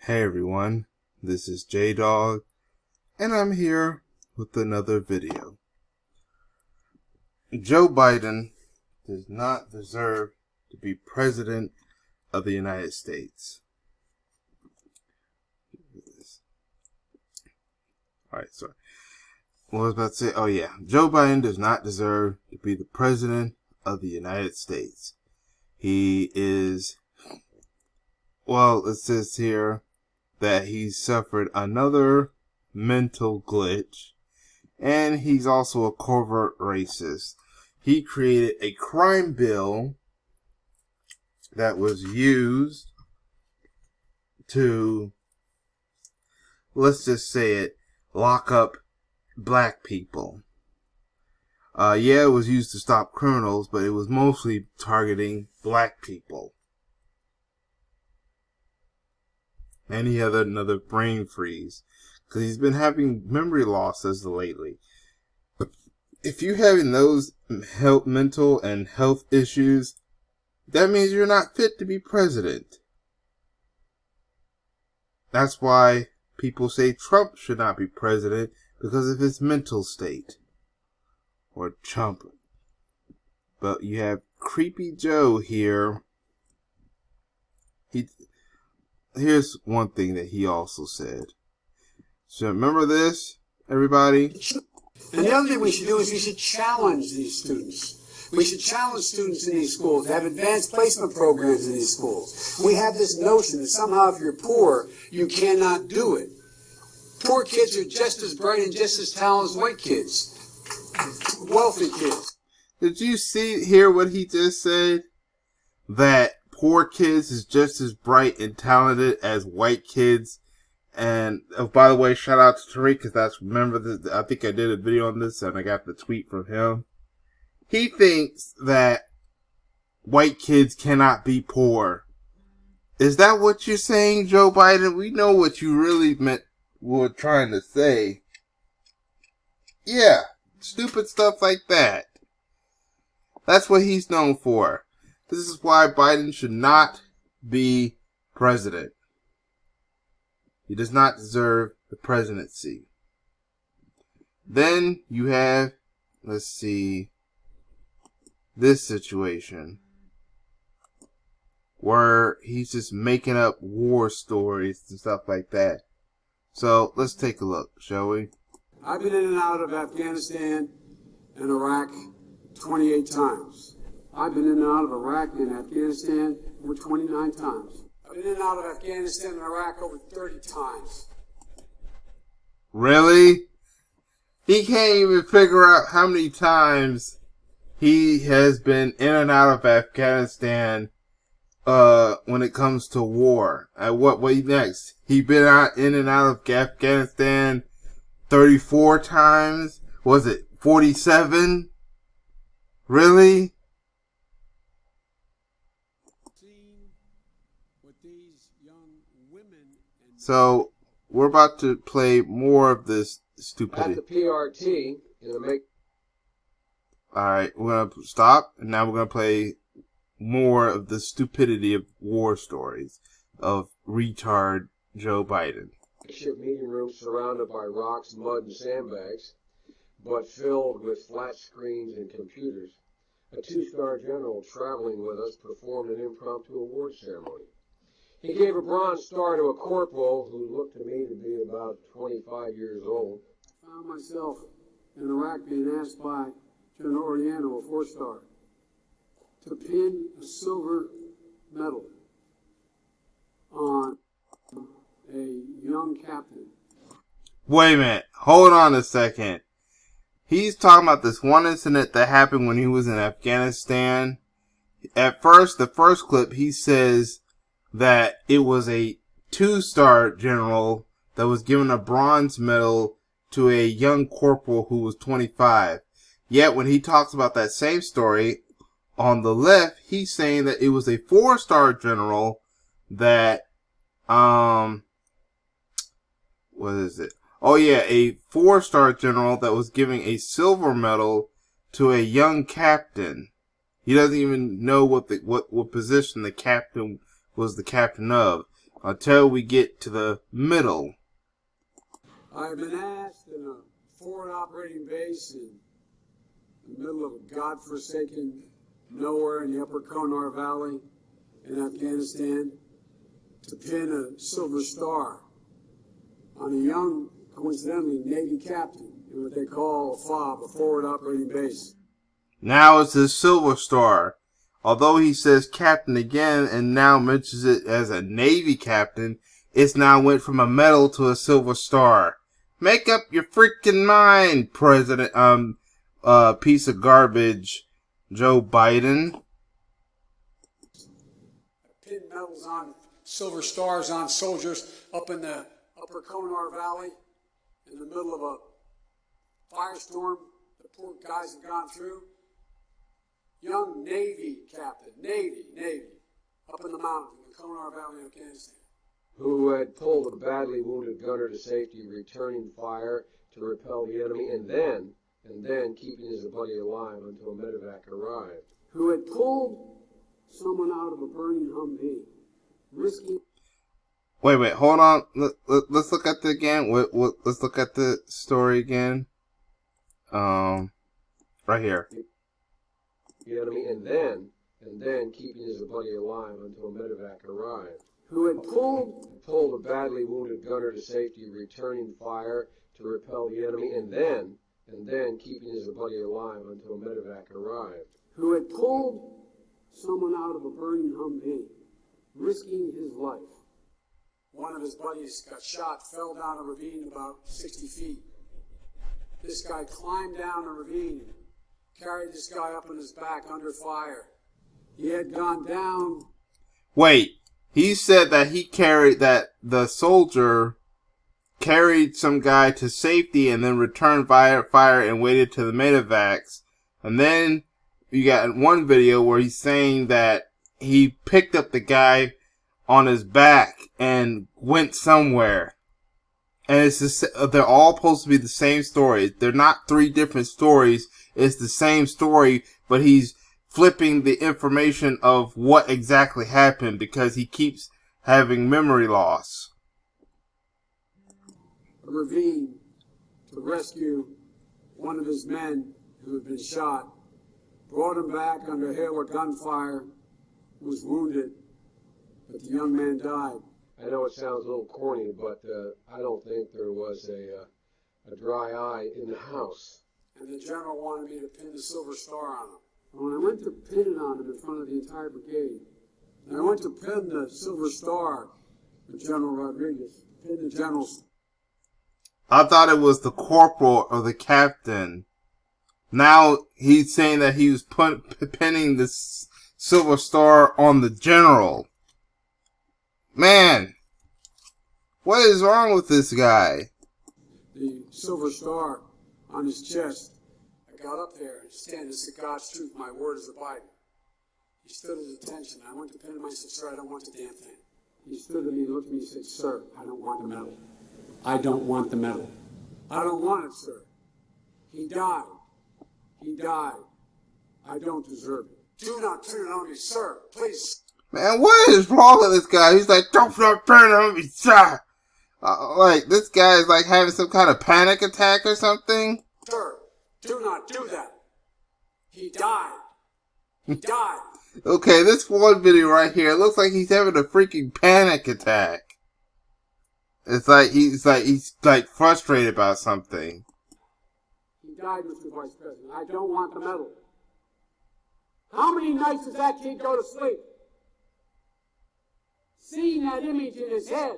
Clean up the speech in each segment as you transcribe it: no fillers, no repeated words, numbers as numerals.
Hey everyone, this is J-Dog, and I'm here with another video. Joe Biden does not deserve to be President of the United States. Alright, sorry. What was I about to say? Oh yeah, Joe Biden does not deserve to be the President of the United States. He is, well, it says here that he suffered another mental glitch, and he's also a covert racist. He created a crime bill that was used to, let's just say it, lock up black people. Yeah, it was used to stop criminals, but it was mostly targeting black people. And he had another brain freeze because he's been having memory loss as of lately. If you're having those mental and health issues, that means you're not fit to be president. That's why people say Trump should not be president, because of his mental state. Or Trump. But you have Creepy Joe here. Here's one thing that he also said. So remember this, everybody? And the other thing we should do is we should challenge these students. We should challenge students in these schools to have advanced placement programs in these schools. We have this notion that somehow if you're poor, you cannot do it. Poor kids are just as bright and just as talented as white kids. Wealthy kids. Did you hear what he just said? That poor kids is just as bright and talented as white kids. And by the way, shout out to Tariq, because I think I did a video on this and I got the tweet from him. He thinks that white kids cannot be poor. Is that what you're saying, Joe Biden? We know what you really were trying to say. Yeah, stupid stuff like that. That's what he's known for. This is why Biden should not be president. He does not deserve the presidency. Then you have, let's see, this situation where he's just making up war stories and stuff like that. So let's take a look, shall we? I've been in and out of Afghanistan and Iraq 28 times. I've been in and out of Iraq and Afghanistan over 29 times. I've been in and out of Afghanistan and Iraq over 30 times. Really? He can't even figure out how many times he has been in and out of Afghanistan when it comes to war. What next? He been in and out of Afghanistan 34 times? Was it 47? Really? So, we're about to play more of this stupidity. At the PRT, Alright, we're going to stop, and now we're going to play more of the stupidity of war stories of retard Joe Biden. Meeting room surrounded by rocks, mud, and sandbags, but filled with flat screens and computers. A two-star general traveling with us performed an impromptu award ceremony. He gave a bronze star to a corporal who looked to me to be about 25 years old. I found myself in Iraq being asked by General Oriano, a 4-star, to pin a silver medal on a young captain. Wait a minute. Hold on a second. He's talking about this one incident that happened when he was in Afghanistan. At first, the first clip, he says that it was a 2-star general that was given a bronze medal to a young corporal who was 25. Yet when he talks about that same story, on the left, he's saying that it was a 4-star general that, what is it? Oh yeah, a 4-star general that was giving a silver medal to a young captain. He doesn't even know what position the captain was the captain of. until we get to the middle. I've been asked in a forward operating base in the middle of a godforsaken nowhere in the upper Konar Valley in Afghanistan to pin a silver star on a young, coincidentally, Navy captain in what they call a FOB, a forward operating base. Now it's the Silver Star. Although he says captain again and now mentions it as a Navy captain, it's now went from a medal to a Silver Star. Make up your freaking mind, President, piece of garbage, Joe Biden. Pin medals on silver stars on soldiers up in the upper Konar Valley in the middle of a firestorm the poor guys have gone through. Young Navy captain, Navy, up in the mountains in the Konar Valley, Afghanistan. Who had pulled a badly wounded gunner to safety, returning fire to repel the enemy, and then keeping his buddy alive until medevac arrived. Who had pulled someone out of a burning Humvee, risking... Wait, hold on. Let's look at it again. Let's look at the story again. Right here. The enemy, and then keeping his buddy alive until medevac arrived. Who had pulled a badly wounded gunner to safety, returning fire to repel the enemy, and then keeping his buddy alive until medevac arrived. Who had pulled someone out of a burning Humvee, risking his life. One of his buddies got shot, fell down a ravine about 60 feet. This guy climbed down a ravine, carried this guy up on his back under fire. He had gone down. Wait, he said that the soldier carried some guy to safety and then returned fire and waited to the medevacs. And then you got one video where he's saying that he picked up the guy on his back and went somewhere. And they're all supposed to be the same story. They're not three different stories. It's the same story, but he's flipping the information of what exactly happened because he keeps having memory loss. A ravine to rescue one of his men who had been shot, brought him back under hail of gunfire, was wounded, but the young man died. I know it sounds a little corny, but I don't think there was a dry eye in the house. And the general wanted me to pin the silver star on him. And when I went to pin it on him in front of the entire brigade, and I went to pin the silver star with General Rodriguez, pin the general's. I thought it was the corporal or the captain. Now he's saying that he was pinning the silver star on the general. Man, what is wrong with this guy? The silver star on his chest. I got up there and stand. This is God's truth. My word is a Bible. He stood at attention. I went to pin him. I said, "Sir, I don't want the damn thing." He stood at me, looked at me, and said, "Sir, I don't want the medal. I don't want the medal. I don't want it, sir. He died. He died. I don't deserve it. Do not turn it on me, sir. Please." Man, what is wrong with this guy? He's like, "Don't turn on me, sir." Like, this guy is like having some kind of panic attack or something. Sir, do not do that. He died. He died. Okay, this one video right here, it looks like he's having a freaking panic attack. It's like he's frustrated about something. He died, Mr. Vice President. I don't want the medal. How many nights does that kid go to sleep? Seeing that image in his head.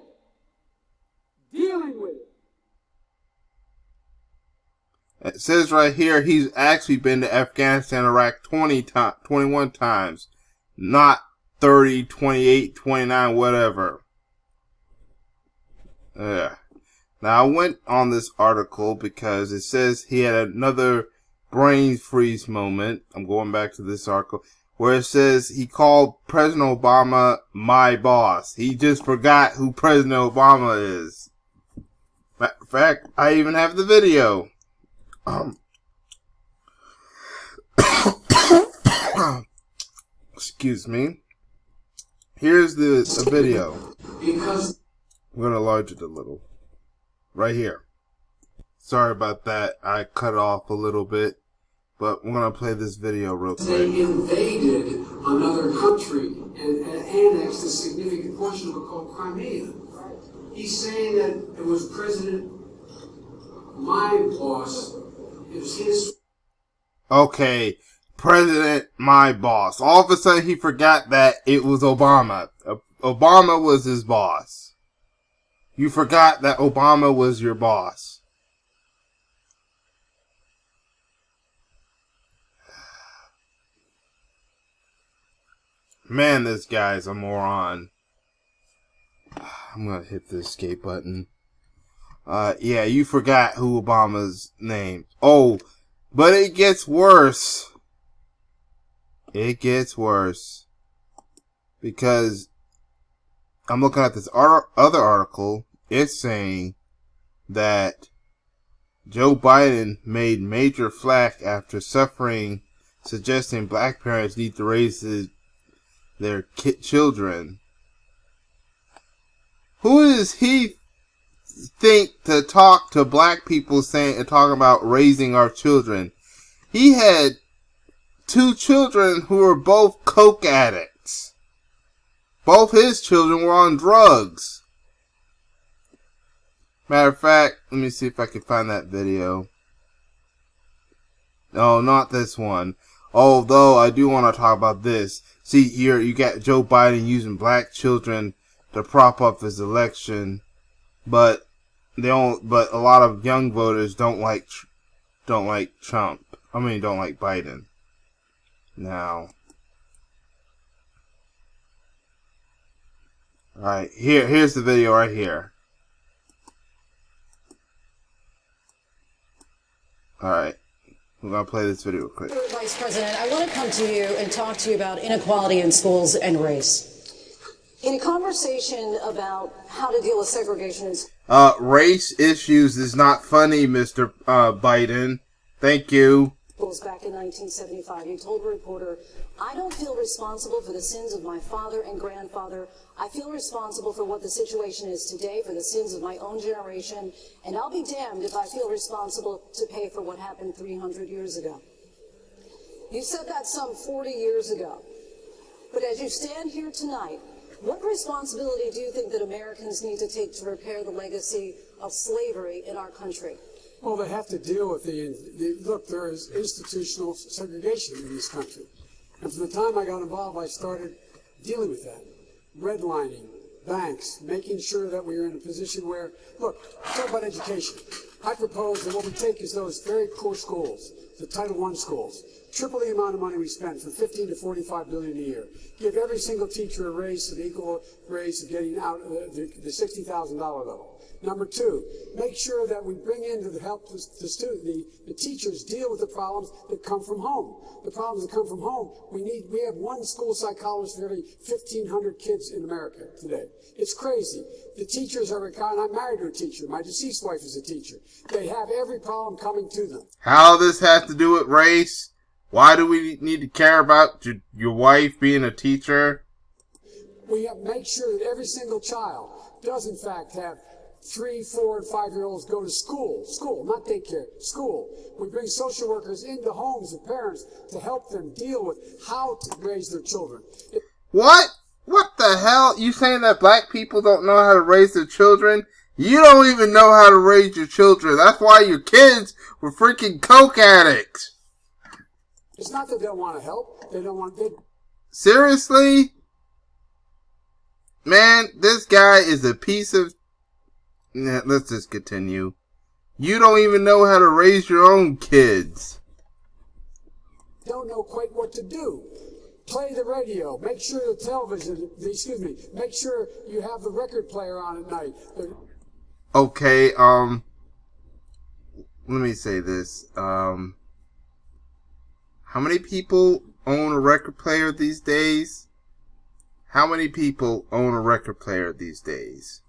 Dealing with it. It says right here he's actually been to Afghanistan, Iraq 21 times. Not 30, 28, 29, whatever. Yeah. Now I went on this article because it says he had another brain freeze moment. I'm going back to this article where it says he called President Obama my boss. He just forgot who President Obama is. Matter of fact, I even have the video. Excuse me. Here's the video. Because I'm going to enlarge it a little. Right here. Sorry about that. I cut off a little bit. But we're going to play this video real quick. they invaded another country and annexed a significant portion of it called Crimea. He's saying that it was President, my boss, it was his. Okay, President, my boss. All of a sudden he forgot that it was Obama. Obama was his boss. You forgot that Obama was your boss. Man, this guy's a moron. I'm gonna hit the escape button. Yeah, you forgot who Obama's name. Oh, but it gets worse. It gets worse. Because I'm looking at this other article. It's saying that Joe Biden made major flack after suggesting black parents need to raise their children. Who does he think to talk to black people talking about raising our children? He had 2 children who were both coke addicts. Both his children were on drugs. Matter of fact, let me see if I can find that video. No, not this one. Although I do want to talk about this. See here, you got Joe Biden using black children to prop up his election, but but a lot of young voters don't like Trump. I mean, don't like Biden. Now, all right, here's the video right here. All right. We're going to play this video real quick. Vice President, I want to come to you and talk to you about inequality in schools and race. In conversation about how to deal with segregation in schools. Race issues is not funny, Mr. Biden. Thank you. Back in 1975, you told a reporter, I don't feel responsible for the sins of my father and grandfather. I feel responsible for what the situation is today, for the sins of my own generation, and I'll be damned if I feel responsible to pay for what happened 300 years ago. You said that some 40 years ago. But as you stand here tonight, what responsibility do you think that Americans need to take to repair the legacy of slavery in our country? Well, they have to deal with look, there is institutional segregation in this country. And from the time I got involved, I started dealing with that. Redlining, banks, making sure that we are in a position where, look, talk about education. I propose that what we take is those very poor schools, the Title I schools, triple the amount of money we spend, from $15 to $45 billion a year. Give every single teacher a raise, an equal raise of getting out of the $60,000 level. Number 2, make sure that we bring in to help the teachers deal with the problems that come from home. The problems that come from home, we have one school psychologist for every 1,500 kids in America today. It's crazy. The teachers are, and I'm married to a teacher. My deceased wife is a teacher. They have every problem coming to them. How this has to do with race? Why do we need to care about your wife being a teacher? We have to make sure that every single child does in fact have 3, 4, and 5-year-olds go to school, not daycare, school. We bring social workers into homes of parents to help them deal with how to raise their children. What? What the hell? You saying that black people don't know how to raise their children? You don't even know how to raise your children. That's why your kids were freaking coke addicts. It's not that they don't want to help. They don't want to. Seriously? Man, this guy is a piece of... Let's just continue. You don't even know how to raise your own kids. Don't know quite what to do. Play the radio. Make sure the television, make sure you have the record player on at night. Okay, let me say this. How many people own a record player these days? How many people own a record player these days?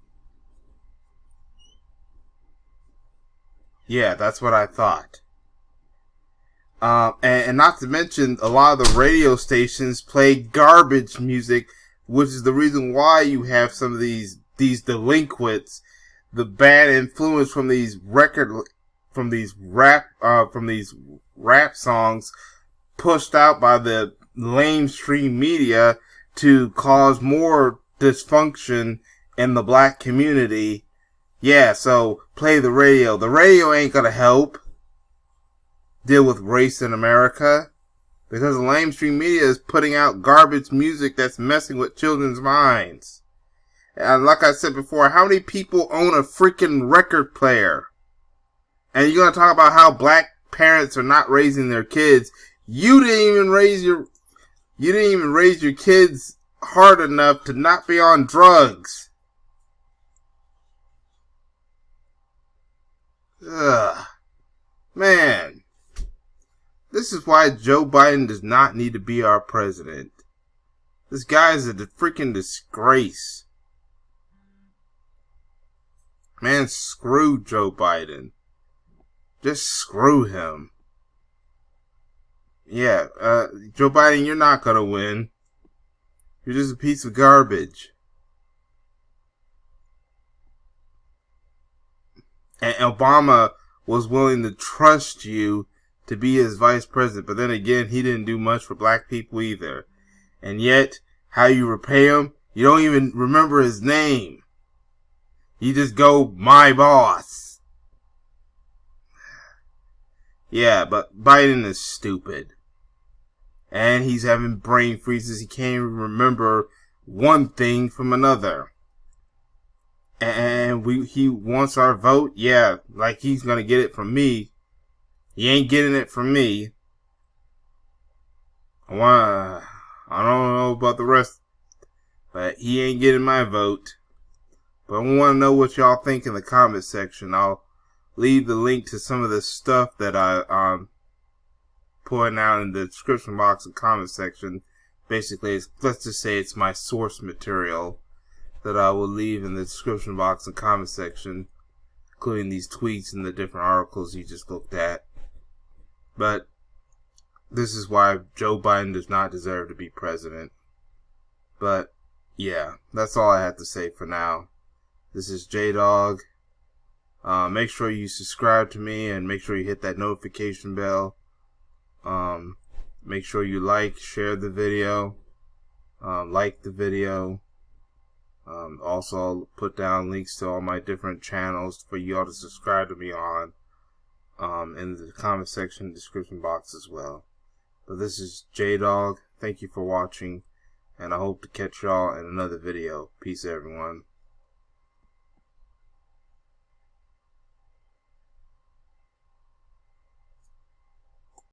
Yeah, that's what I thought. And not to mention, a lot of the radio stations play garbage music which is the reason why you have some of these delinquents, the bad influence from these rap songs pushed out by the lamestream media to cause more dysfunction in the black community. Yeah, so play the radio. The radio ain't gonna help deal with race in America, because the lamestream media is putting out garbage music that's messing with children's minds. And like I said before, how many people own a freaking record player? And you're gonna talk about how black parents are not raising their kids. You didn't even raise your kids hard enough to not be on drugs. Ugh. Man. This is why Joe Biden does not need to be our president. This guy is a freaking disgrace. Man, screw Joe Biden. Just screw him. Yeah, Joe Biden, you're not gonna win. You're just a piece of garbage. And Obama was willing to trust you to be his vice president, but then again, he didn't do much for black people either. And yet, how you repay him, you don't even remember his name. You just go, my boss. Yeah, but Biden is stupid. And he's having brain freezes. He can't even remember one thing from another. And he wants our vote? Yeah, like he's gonna get it from me. He ain't getting it from me. I don't know about the rest, but he ain't getting my vote. But I want to know what y'all think in the comment section. I'll leave the link to some of the stuff that I'm putting out in the description box and comment section. Basically, let's just say it's my source material that I will leave in the description box and comment section, including these tweets and the different articles you just looked at. But this is why Joe Biden does not deserve to be president. But yeah, that's all I have to say for now. This is J-Dog. Make sure you subscribe to me and make sure you hit that notification bell. Make sure you share the video, like the video. Also, I'll put down links to all my different channels for you all to subscribe to me on, in the comment section, description box as well. But this is J-Dog. Thank you for watching, and I hope to catch y'all in another video. Peace, everyone.